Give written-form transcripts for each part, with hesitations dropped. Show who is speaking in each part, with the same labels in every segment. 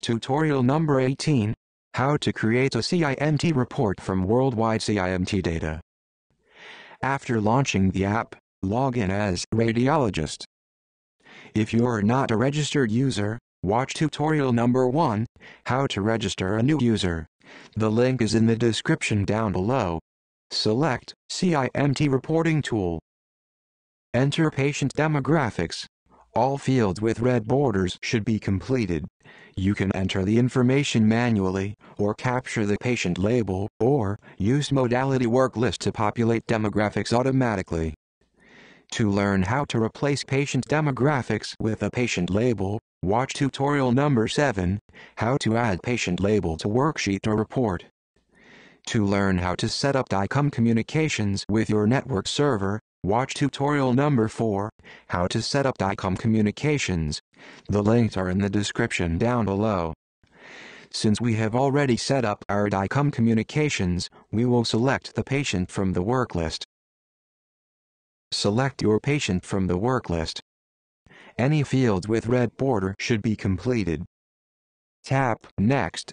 Speaker 1: Tutorial number 18, How to create a CIMT report from worldwide CIMT data. After launching the app, log in as radiologist. If you're not a registered user, watch tutorial number 1, How to register a new user. The link is in the description down below. Select CIMT Reporting Tool. Enter patient demographics. All fields with red borders should be completed. You can enter the information manually, or capture the patient label, or use modality work list to populate demographics automatically. To learn how to replace patient demographics with a patient label, watch tutorial number 7, How to add patient label to worksheet or report. To learn how to set up DICOM communications with your network server, watch tutorial number 4, How to set up DICOM communications. The links are in the description down below. Since we have already set up our DICOM communications, we will select the patient from the work list. Select your patient from the work list. Any fields with red border should be completed. Tap Next.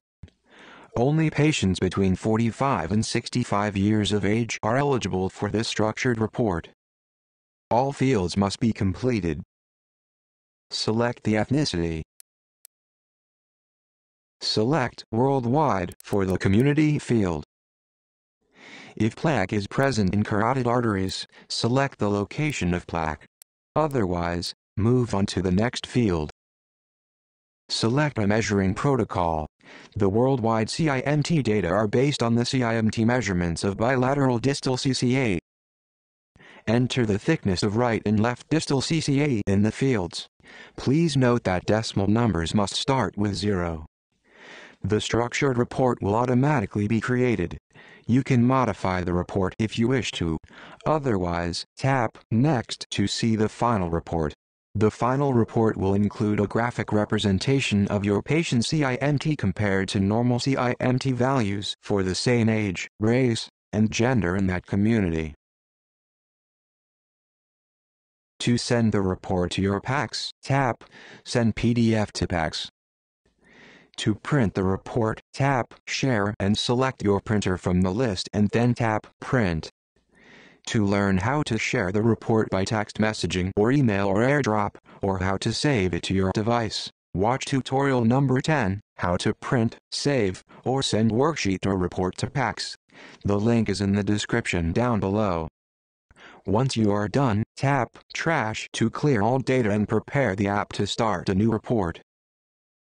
Speaker 1: Only patients between 45 and 65 years of age are eligible for this structured report. All fields must be completed. Select the ethnicity. Select Worldwide for the community field. If plaque is present in carotid arteries, select the location of plaque. Otherwise, move on to the next field. Select a measuring protocol. The worldwide CIMT data are based on the CIMT measurements of bilateral distal CCA. Enter the thickness of right and left distal CCA in the fields. Please note that decimal numbers must start with 0. The structured report will automatically be created. You can modify the report if you wish to. Otherwise, tap Next to see the final report. The final report will include a graphic representation of your patient's CIMT compared to normal CIMT values for the same age, race, and gender in that community. To send the report to your PACS, tap Send PDF to PACS. To print the report, tap Share and select your printer from the list and then tap Print. To learn how to share the report by text messaging or email or AirDrop, or how to save it to your device, watch tutorial number 10, How to print, save, or send worksheet or report to PACS. The link is in the description down below. Once you are done, tap Trash to clear all data and prepare the app to start a new report.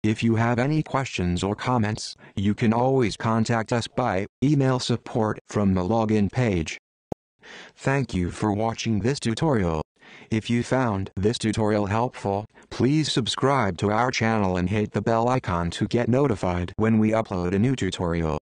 Speaker 1: If you have any questions or comments, you can always contact us by email support from the login page. Thank you for watching this tutorial. If you found this tutorial helpful, please subscribe to our channel and hit the bell icon to get notified when we upload a new tutorial.